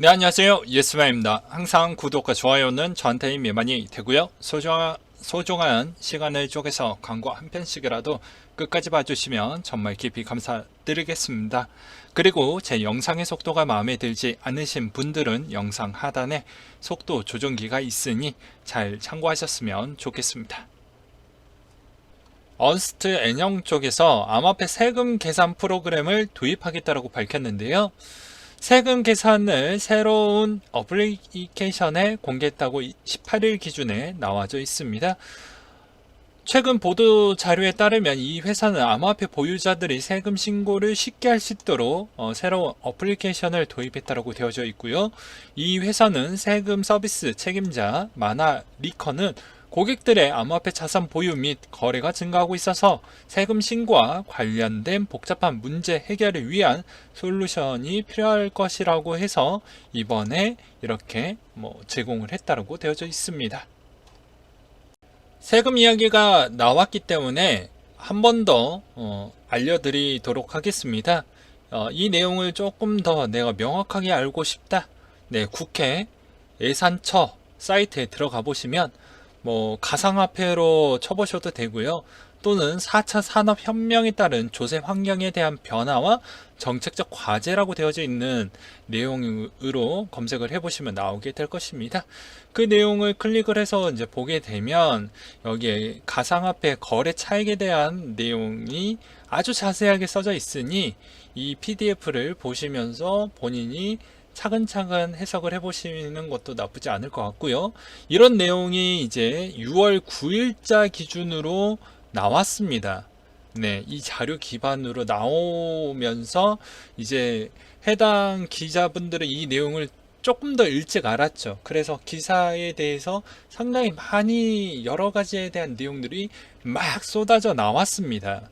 네, 안녕하세요. 예스마입니다. 항상 구독과 좋아요는 저한테 힘이 많이 되고요. 소중한 시간을 쪼개서 광고 한 편씩이라도 끝까지 봐주시면 정말 깊이 감사드리겠습니다. 그리고 제 영상의 속도가 마음에 들지 않으신 분들은 영상 하단에 속도 조정기가 있으니 잘 참고하셨으면 좋겠습니다. 언스트 N형 쪽에서 암호화폐 세금 계산 프로그램을 도입하겠다고 밝혔는데요. 세금 계산을 새로운 어플리케이션에 공개했다고 18일 기준에 나와져 있습니다. 최근 보도 자료에 따르면 이 회사는 암호화폐 보유자들이 세금 신고를 쉽게 할 수 있도록 새로운 어플리케이션을 도입했다고 되어져 있고요. 이 회사는 세금 서비스 책임자 마나 리커는 고객들의 암호화폐 자산 보유 및 거래가 증가하고 있어서 세금 신고와 관련된 복잡한 문제 해결을 위한 솔루션이 필요할 것이라고 해서 이번에 이렇게 제공을 했다고 되어져 있습니다. 세금 이야기가 나왔기 때문에 한 번 더 알려드리도록 하겠습니다. 이 내용을 조금 더 내가 명확하게 알고 싶다. 네, 국회 예산처 사이트에 들어가 보시면 가상화폐로 쳐보셔도 되고요. 또는 4차 산업혁명에 따른 조세 환경에 대한 변화와 정책적 과제라고 되어져 있는 내용으로 검색을 해보시면 나오게 될 것입니다. 그 내용을 클릭을 해서 이제 보게 되면 여기에 가상화폐 거래 차익에 대한 내용이 아주 자세하게 써져 있으니 이 PDF를 보시면서 본인이 차근차근 해석을 해보시는 것도 나쁘지 않을 것 같고요. 이런 내용이 이제 6월 9일자 기준으로 나왔습니다. 네, 이 자료 기반으로 나오면서 이제 해당 기자분들은 이 내용을 조금 더 일찍 알았죠. 그래서 기사에 대해서 상당히 많이 여러 가지에 대한 내용들이 막 쏟아져 나왔습니다.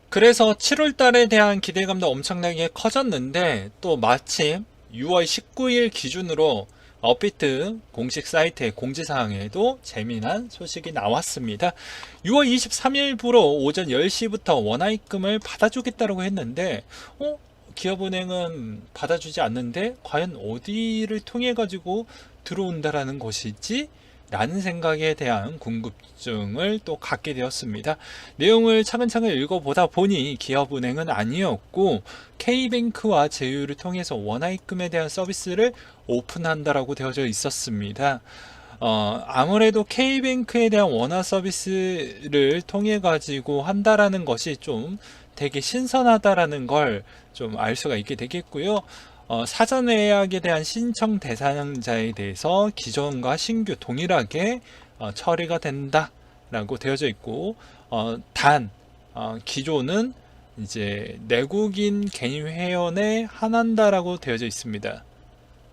그래서 7월 달에 대한 기대감도 엄청나게 커졌는데 또 마침 6월 19일 기준으로 업비트 공식 사이트의 공지사항에도 재미난 소식이 나왔습니다. 6월 23일부로 오전 10시부터 원화입금을 받아주겠다고 했는데 기업은행은 받아주지 않는데 과연 어디를 통해 가지고 들어온다라는 것이지? 라는 생각에 대한 궁금증을 또 갖게 되었습니다. 내용을 차근차근 읽어보다 보니 기업은행은 아니었고 K뱅크와 제휴를 통해서 원화입금에 대한 서비스를 오픈한다라고 되어져 있었습니다. 아무래도 K뱅크에 대한 원화 서비스를 통해 가지고 한다라는 것이 좀 되게 신선하다라는 걸 좀 알 수가 있게 되겠고요. 사전 예약에 대한 신청 대상자에 대해서 기존과 신규 동일하게 처리가 된다라고 되어져 있고, 기존은 이제 내국인 개인 회원에 한한다라고 되어져 있습니다.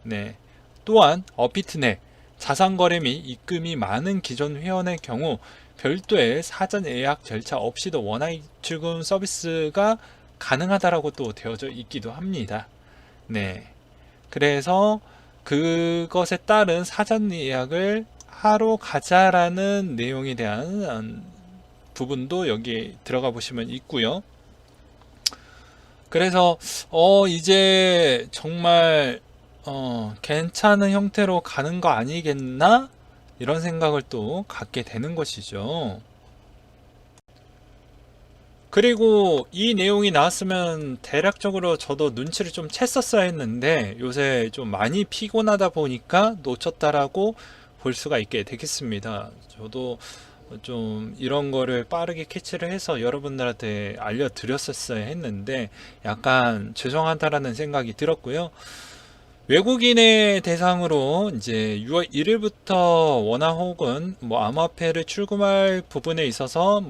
네. 또한 업비트넷 자산거래 및 입금이 많은 기존 회원의 경우 별도의 사전 예약 절차 없이도 원화입금 서비스가 가능하다라고 또 되어져 있기도 합니다. 네. 그래서 그것에 따른 사전 예약을 하러 가자라는 내용에 대한 부분도 여기 들어가 보시면 있고요. 그래서 이제 정말 괜찮은 형태로 가는 거 아니겠나? 이런 생각을 또 갖게 되는 것이죠. 그리고 이 내용이 나왔으면 대략적으로 저도 눈치를 좀 챘었어야 했는데 요새 좀 많이 피곤하다 보니까 놓쳤다라고 볼 수가 있게 되겠습니다. 저도 좀 이런 거를 빠르게 캐치를 해서 여러분들한테 알려드렸었어야 했는데 약간 죄송하다라는 생각이 들었고요. 외국인의 대상으로 이제 6월 1일부터 원화 혹은 암호화폐를 출금할 부분에 있어서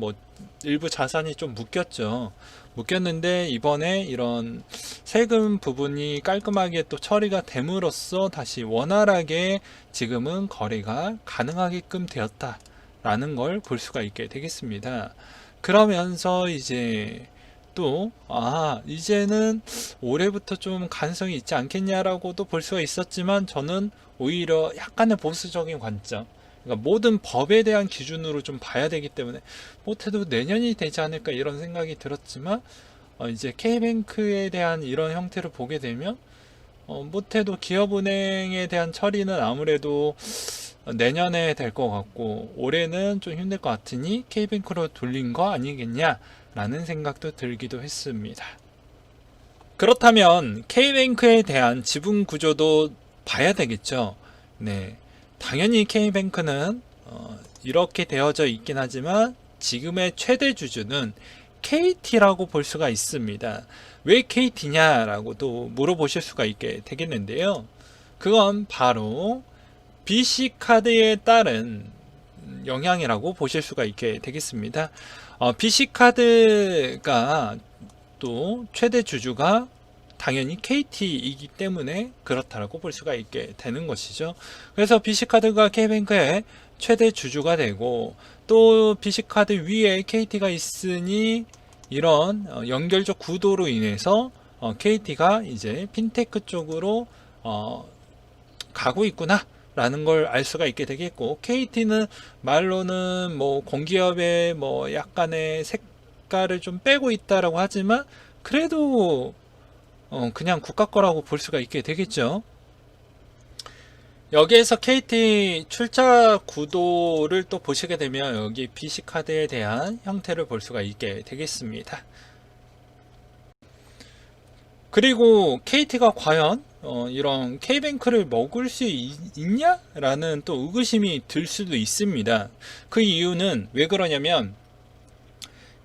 일부 자산이 좀 묶였죠. 묶였는데 이번에 이런 세금 부분이 깔끔하게 또 처리가 됨으로써 다시 원활하게 지금은 거래가 가능하게끔 되었다라는 걸 볼 수가 있게 되겠습니다. 그러면서 이제 또 이제는 올해부터 좀 가능성이 있지 않겠냐라고도 볼 수가 있었지만 저는 오히려 약간의 보수적인 관점, 그러니까 모든 법에 대한 기준으로 좀 봐야 되기 때문에 못해도 내년이 되지 않을까 이런 생각이 들었지만 이제 K뱅크에 대한 이런 형태를 보게 되면 못해도 기업은행에 대한 처리는 아무래도 내년에 될 것 같고 올해는 좀 힘들 것 같으니 K뱅크로 돌린 거 아니겠냐라는 생각도 들기도 했습니다. 그렇다면 K뱅크에 대한 지분 구조도 봐야 되겠죠. 네, 당연히 K뱅크는 이렇게 되어져 있긴 하지만 지금의 최대 주주는 KT라고 볼 수가 있습니다. 왜 KT냐라고 또 물어보실 수가 있게 되겠는데요. 그건 바로 BC카드에 따른 영향이라고 보실 수가 있게 되겠습니다. BC카드가 또 최대 주주가 당연히 KT이기 때문에 그렇다라고 볼 수가 있게 되는 것이죠. 그래서 BC카드가 K뱅크의 최대 주주가 되고 또 BC카드 위에 KT가 있으니 이런 연결적 구도로 인해서 KT가 이제 핀테크 쪽으로 가고 있구나 라는 걸 알 수가 있게 되겠고, KT는 말로는 뭐 공기업의 뭐 약간의 색깔을 좀 빼고 있다라고 하지만 그래도 그냥 국가 거라고 볼 수가 있게 되겠죠. 여기에서 KT 출자 구도를 또 보시게 되면 여기 BC카드에 대한 형태를 볼 수가 있게 되겠습니다. 그리고 KT가 과연 이런 K뱅크를 먹을 수 있냐라는 또 의구심이 들 수도 있습니다. 그 이유는 왜 그러냐면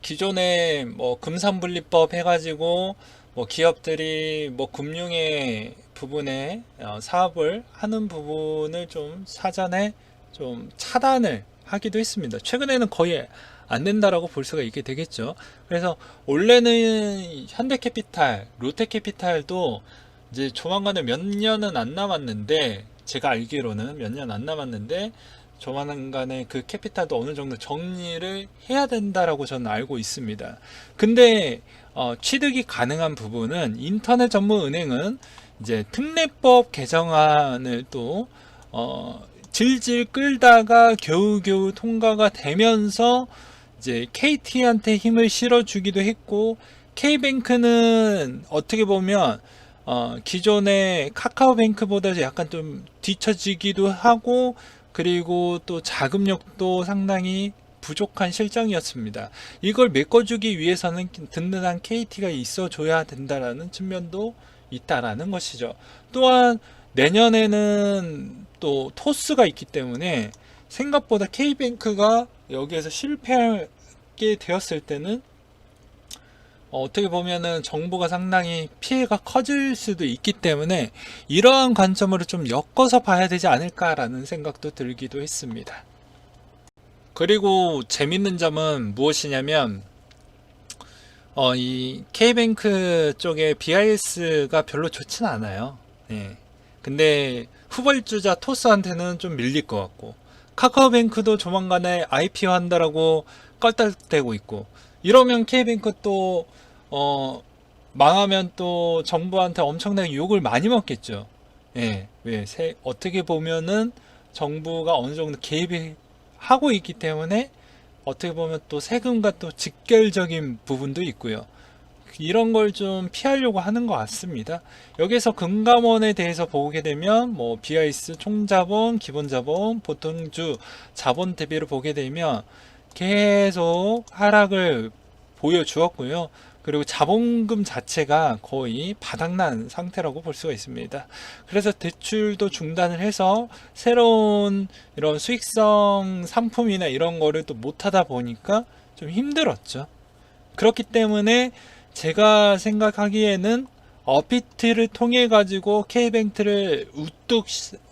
기존에 뭐 금산분리법 해가지고 뭐 기업들이 뭐 금융의 부분에 사업을 하는 부분을 좀 사전에 좀 차단을 하기도 했습니다. 최근에는 거의 안 된다라고 볼 수가 있게 되겠죠. 그래서 원래는 현대캐피탈, 롯데캐피탈도 이제 조만간에 몇 년은 안 남았는데, 제가 알기로는 몇 년 안 남았는데 조만간에 그 캐피탈도 어느 정도 정리를 해야 된다라고 저는 알고 있습니다. 근데 취득이 가능한 부분은 인터넷 전문 은행은 이제 특례법 개정안을 또 질질 끌다가 겨우겨우 통과가 되면서 이제 KT한테 힘을 실어주기도 했고, K뱅크는 어떻게 보면 기존의 카카오뱅크보다 약간 좀 뒤처지기도 하고, 그리고 또 자금력도 상당히 부족한 실정이었습니다. 이걸 메꿔주기 위해서는 든든한 KT가 있어줘야 된다라는 측면도 있다라는 것이죠. 또한 내년에는 또 토스가 있기 때문에 생각보다 K뱅크가 여기에서 실패하게 되었을 때는 어떻게 보면은 정부가 상당히 피해가 커질 수도 있기 때문에 이러한 관점으로 좀 엮어서 봐야 되지 않을까라는 생각도 들기도 했습니다. 그리고 재밌는 점은 무엇이냐면 이 K뱅크 쪽에 BIS가 별로 좋진 않아요. 네. 근데 후발주자 토스한테는 좀 밀릴 것 같고, 카카오뱅크도 조만간에 IPO 한다라고 껄떡대고 있고, 이러면 K뱅크 또 망하면 또 정부한테 엄청나게 욕을 많이 먹겠죠. 예, 왜 어떻게 보면은 정부가 어느 정도 개입이 하고 있기 때문에 어떻게 보면 또 세금과 또 직결적인 부분도 있고요. 이런 걸 좀 피하려고 하는 것 같습니다. 여기서 금감원에 대해서 보게 되면 뭐 BIS 총자본, 기본자본, 보통주 자본 대비를 보게 되면 계속 하락을 보여주었고요. 그리고 자본금 자체가 거의 바닥난 상태라고 볼 수가 있습니다. 그래서 대출도 중단을 해서 새로운 이런 수익성 상품이나 이런 거를 또 못하다 보니까 좀 힘들었죠. 그렇기 때문에 제가 생각하기에는 어비트를 통해 가지고 K뱅크를 우뚝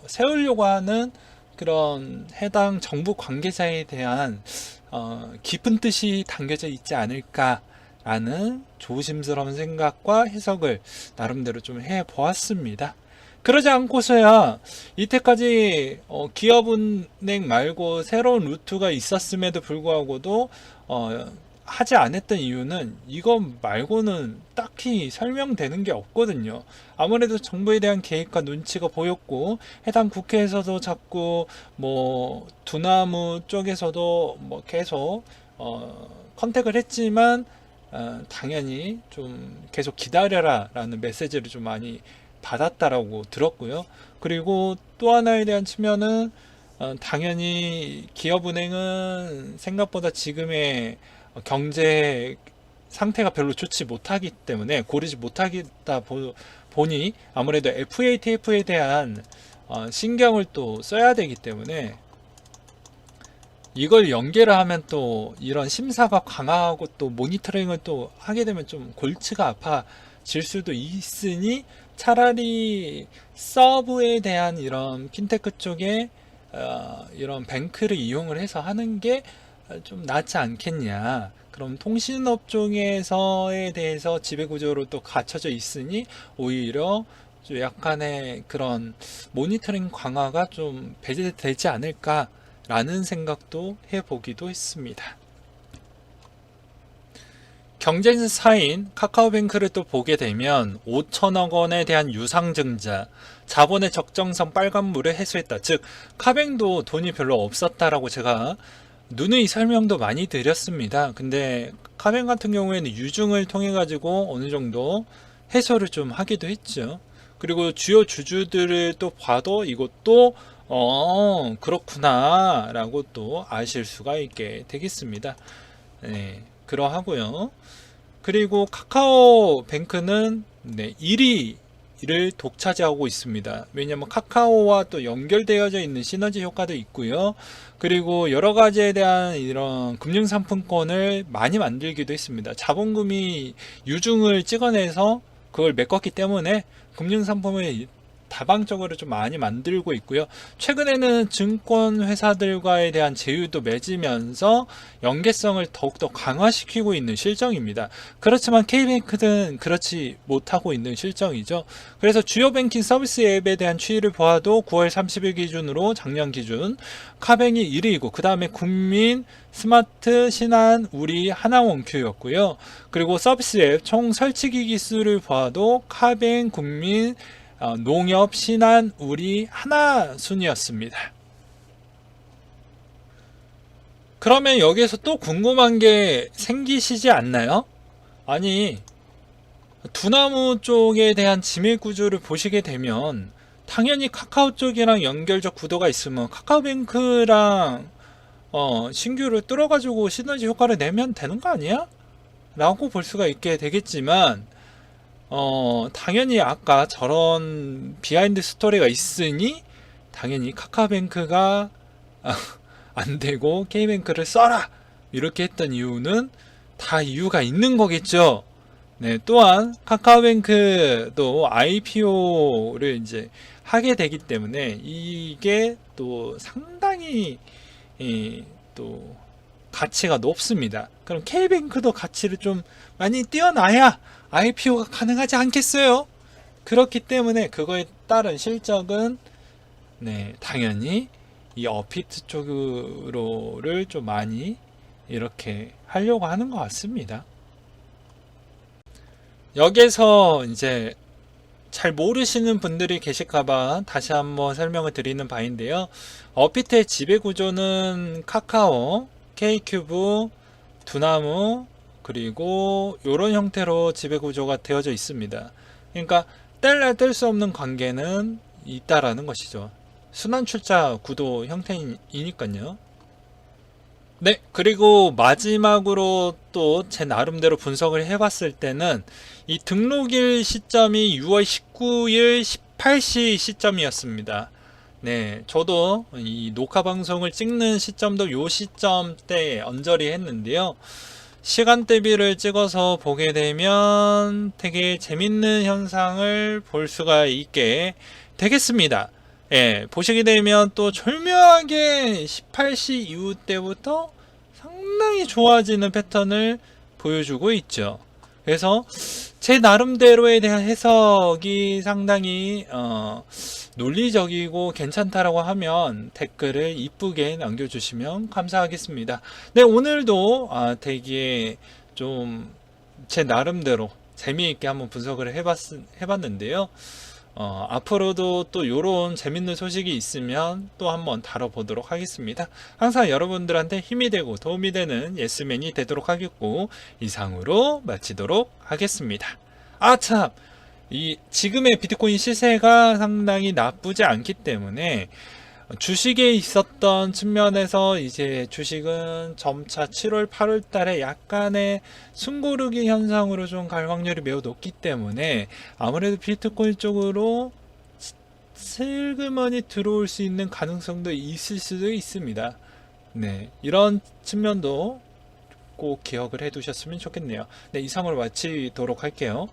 세우려고 하는 그런 해당 정부 관계자에 대한 깊은 뜻이 담겨져 있지 않을까라는 조심스러운 생각과 해석을 나름대로 좀 해보았습니다. 그러지 않고서야 이때까지 기업은행 말고 새로운 루트가 있었음에도 불구하고도 하지 않았던 이유는 이거 말고는 딱히 설명되는 게 없거든요. 아무래도 정부에 대한 계획과 눈치가 보였고, 해당 국회에서도 자꾸 뭐 두나무 쪽에서도 뭐 계속 컨택을 했지만 당연히 좀 계속 기다려라 라는 메시지를 좀 많이 받았다라고 들었고요. 그리고 또 하나에 대한 측면은 당연히 기업은행은 생각보다 지금의 경제 상태가 별로 좋지 못하기 때문에 고르지 못하겠다 보니 아무래도 FATF에 대한 신경을 또 써야 되기 때문에 이걸 연계를 하면 또 이런 심사가 강화하고 또 모니터링을 또 하게 되면 좀 골치가 아파질 수도 있으니 차라리 서브에 대한 이런 핀테크 쪽에 이런 뱅크를 이용을 해서 하는 게 좀 낫지 않겠냐. 그럼 통신업종에서에 대해서 지배구조로 또 갖춰져 있으니 오히려 좀 약간의 그런 모니터링 강화가 좀 배제되지 않을까라는 생각도 해보기도 했습니다. 경쟁사인 카카오뱅크를 또 보게 되면 5천억 원에 대한 유상증자, 자본의 적정성 빨간물을 해소했다. 즉 카뱅도 돈이 별로 없었다라고 제가 누누이 설명도 많이 드렸습니다. 근데 카뱅 같은 경우에는 유증을 통해 가지고 어느 정도 해소를 좀 하기도 했죠. 그리고 주요 주주들을 또 봐도 이것도 그렇구나 라고 또 아실 수가 있게 되겠습니다. 네, 그러하고요. 그리고 카카오뱅크는 1위를 독차지하고 있습니다. 왜냐하면 카카오와 또 연결되어져 있는 시너지 효과도 있고요. 그리고 여러 가지에 대한 이런 금융 상품권을 많이 만들기도 했습니다. 자본금이 유증을 찍어내서 그걸 메꿨기 때문에 금융 상품을 다방적으로 좀 많이 만들고 있고요. 최근에는 증권 회사들과에 대한 제휴도 맺으면서 연계성을 더욱더 강화시키고 있는 실정입니다. 그렇지만 K뱅크는 그렇지 못하고 있는 실정이죠. 그래서 주요 뱅킹 서비스 앱에 대한 추이를 보아도 9월 30일 기준으로 작년 기준 카뱅이 1위이고 그 다음에 국민, 스마트, 신한, 우리, 하나원큐였고요. 그리고 서비스 앱 총 설치기기 수를 보아도 카뱅, 국민, 농협, 신한, 우리, 하나 순이었습니다. 그러면 여기에서 또 궁금한 게 생기시지 않나요? 아니, 두나무 쪽에 대한 지배 구조를 보시게 되면 당연히 카카오 쪽이랑 연결적 구도가 있으면 카카오뱅크랑 신규를 뚫어가지고 시너지 효과를 내면 되는 거 아니야? 라고 볼 수가 있게 되겠지만 당연히 아까 저런 비하인드 스토리가 있으니 당연히 카카오뱅크가 안 되고 K뱅크를 써라 이렇게 했던 이유는 다 이유가 있는 거겠죠. 네, 또한 카카오뱅크도 IPO를 이제 하게 되기 때문에 이게 또 상당히 또 가치가 높습니다. 그럼 K뱅크도 가치를 좀 많이 띄어놔야 IPO가 가능하지 않겠어요? 그렇기 때문에 그거에 따른 실적은 당연히 이 어피트 쪽으로를 좀 많이 이렇게 하려고 하는 것 같습니다. 여기서 이제 잘 모르시는 분들이 계실까봐 다시 한번 설명을 드리는 바인데요. 어피트의 지배구조는 카카오, K큐브, 두나무, 그리고 이런 형태로 지배구조가 되어져 있습니다. 그러니까 뗄래야 뗄 수 없는 관계는 있다라는 것이죠. 순환출자 구도 형태이니까요. 네, 그리고 마지막으로 또 제 나름대로 분석을 해봤을 때는 이 등록일 시점이 6월 19일 18시 시점이었습니다. 네, 저도 이 녹화 방송을 찍는 시점도 요 시점대에 언저리 했는데요. 시간대비를 찍어서 보게 되면 되게 재밌는 현상을 볼 수가 있게 되겠습니다. 예, 보시게 되면 또 절묘하게 18시 이후 때부터 상당히 좋아지는 패턴을 보여주고 있죠. 그래서 제 나름대로에 대한 해석이 상당히 논리적이고 괜찮다라고 하면 댓글을 이쁘게 남겨주시면 감사하겠습니다. 네, 오늘도 되게 좀 제 나름대로 재미있게 한번 분석을 해봤는데요. 앞으로도 또 요런 재밌는 소식이 있으면 또 한번 다뤄보도록 하겠습니다. 항상 여러분들한테 힘이 되고 도움이 되는 예스맨이 되도록 하겠고, 이상으로 마치도록 하겠습니다. 아, 참! 지금의 비트코인 시세가 상당히 나쁘지 않기 때문에 주식에 있었던 측면에서 이제 주식은 점차 7월, 8월 달에 약간의 숨고르기 현상으로 좀 갈 확률이 매우 높기 때문에 아무래도 비트코인 쪽으로 슬그머니 들어올 수 있는 가능성도 있을 수도 있습니다. 네, 이런 측면도 꼭 기억을 해 두셨으면 좋겠네요. 네, 이상으로 마치도록 할게요.